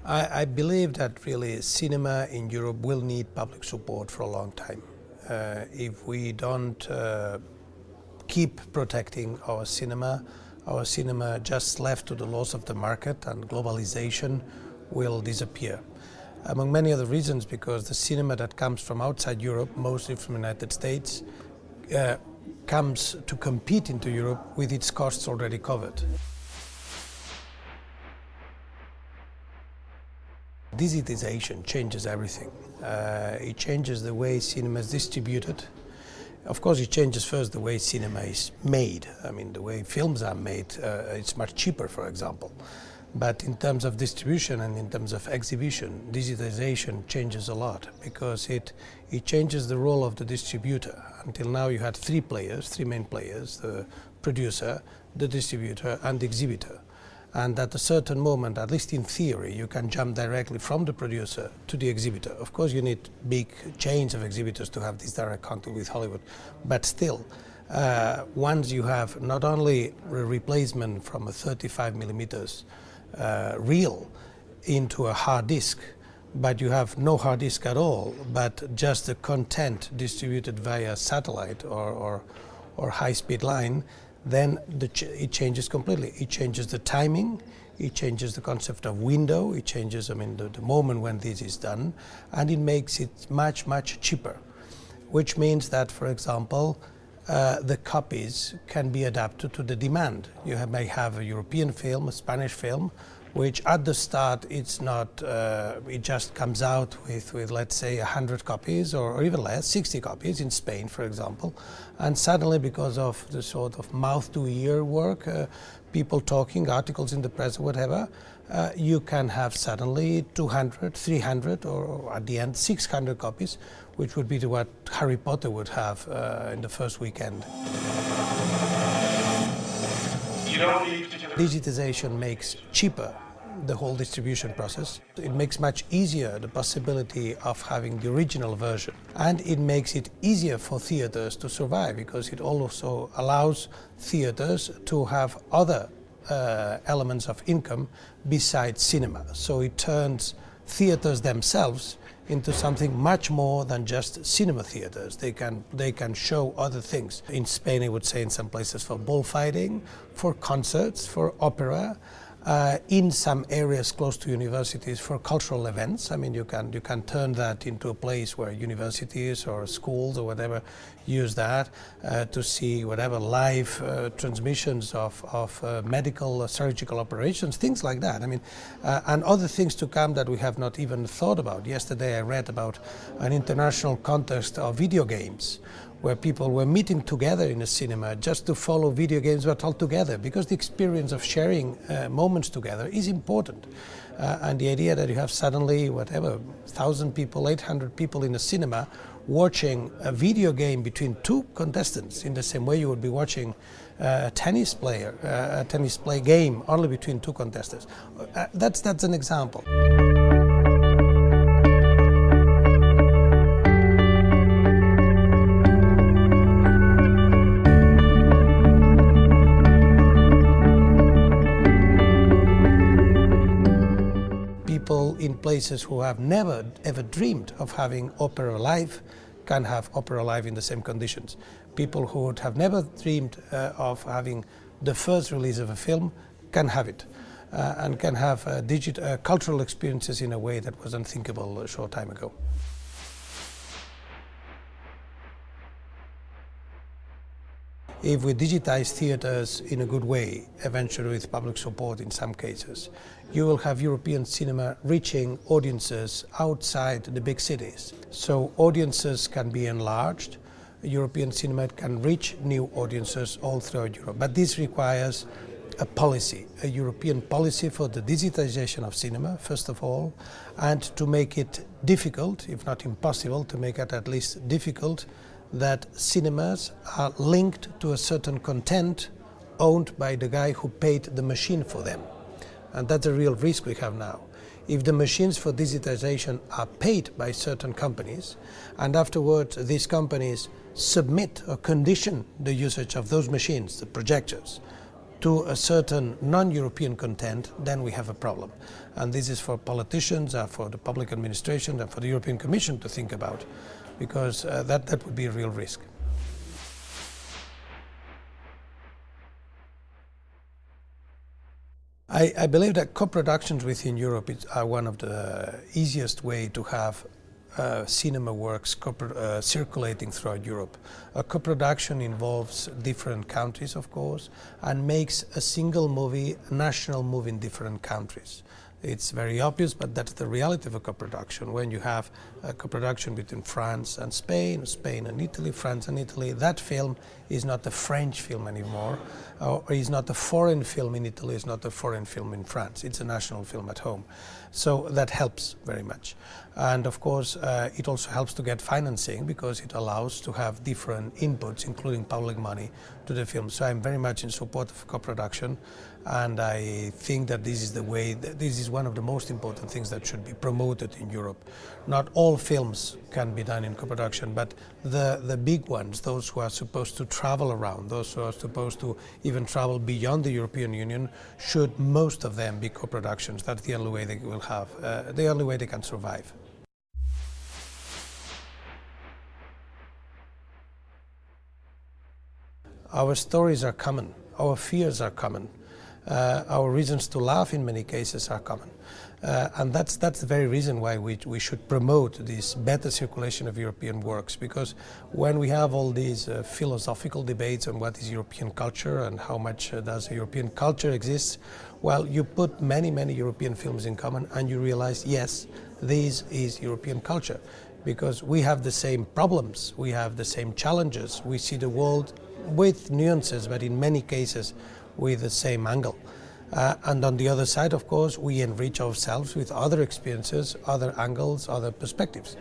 I believe that really cinema in Europe will need public support for a long time. If we don't keep protecting our cinema just left to the laws of the market and globalization will disappear. Among many other reasons, because the cinema that comes from outside Europe, mostly from the United States, comes to compete into Europe with its costs already covered. Digitization changes everything. It changes the way cinema is distributed. Of course, it changes first the way cinema is made. I mean, the way films are made, it's much cheaper, for example. But in terms of distribution and in terms of exhibition, digitization changes a lot because it changes the role of the distributor. Until now you had three main players, the producer, the distributor and the exhibitor. And at a certain moment, at least in theory, you can jump directly from the producer to the exhibitor. Of course, you need big chains of exhibitors to have this direct contact with Hollywood, but still, once you have not only a replacement from a 35 millimeters reel into a hard disk, but you have no hard disk at all, but just the content distributed via satellite or high-speed line, then it changes completely. It changes the timing, it changes the concept of window, it changes, the moment when this is done, and it makes it much, much cheaper. Which means that, for example, the copies can be adapted to the demand. You may have a European film, a Spanish film, which at the start it's not, it just comes out with let's say 100 copies or even less, 60 copies in Spain, for example. And suddenly, because of the sort of mouth-to-ear work, people talking, articles in the press, whatever, you can have suddenly 200, 300, or at the end 600 copies, which would be to what Harry Potter would have in the first weekend. Digitization makes cheaper the whole distribution process. It makes much easier the possibility of having the original version, and it makes it easier for theaters to survive because it also allows theaters to have other elements of income besides cinema. So it turns theaters themselves into something much more than just cinema theaters. They can show other things. In Spain, I would say in some places for bullfighting, for concerts, for opera, in some areas close to universities for cultural events. I mean, you can turn that into a place where universities or schools or whatever use that to see whatever live transmissions of medical surgical operations, things like that. I mean, and other things to come that we have not even thought about. Yesterday I read about an international contest of video games, where people were meeting together in a cinema just to follow video games, but all together, because the experience of sharing moments together is important. And the idea that you have suddenly, 1,000 people, 800 people in a cinema watching a video game between two contestants in the same way you would be watching a tennis play game only between two contestants. That's an example. People in places who have never ever dreamed of having opera live can have opera live in the same conditions. People who would have never dreamed of having the first release of a film can have it and can have cultural experiences in a way that was unthinkable a short time ago. If we digitize theaters in a good way, eventually with public support in some cases, you will have European cinema reaching audiences outside the big cities. So audiences can be enlarged, European cinema can reach new audiences all throughout Europe. But this requires a policy, a European policy for the digitization of cinema, first of all, and to make it difficult, if not impossible, to make it at least difficult that cinemas are linked to a certain content owned by the guy who paid the machine for them. And that's a real risk we have now. If the machines for digitization are paid by certain companies, and afterwards these companies submit or condition the usage of those machines, the projectors, to a certain non-European content, then we have a problem. And this is for politicians, for the public administration, and for the European Commission to think about, because that would be a real risk. I believe that co-productions within Europe are one of the easiest way to have cinema works circulating throughout Europe. A co-production involves different countries, of course, and makes a single movie a national movie in different countries. It's very obvious, but that's the reality of a co-production. When you have a co-production between France and Spain, Spain and Italy, France and Italy, that film is not a French film anymore, or is not a foreign film in Italy, it's not a foreign film in France. It's a national film at home. So that helps very much. And of course, it also helps to get financing, because it allows to have different inputs, including public money, to the film. So I'm very much in support of co-production, and I think that this is the way, this is one of the most important things that should be promoted in Europe. Not all films can be done in co-production, but the big ones, those who are supposed to travel around, those who are supposed to even travel beyond the European Union, should, most of them, be co-productions. That's the only way they will have, the only way they can survive. Our stories are common, our fears are common, our reasons to laugh in many cases are common. And that's the very reason why we should promote this better circulation of European works, because when we have all these philosophical debates on what is European culture and how much does European culture exist, well, you put many European films in common and you realize, yes, this is European culture, because we have the same problems, we have the same challenges, we see the world with nuances, but in many cases with the same angle. And on the other side, of course, we enrich ourselves with other experiences, other angles, other perspectives.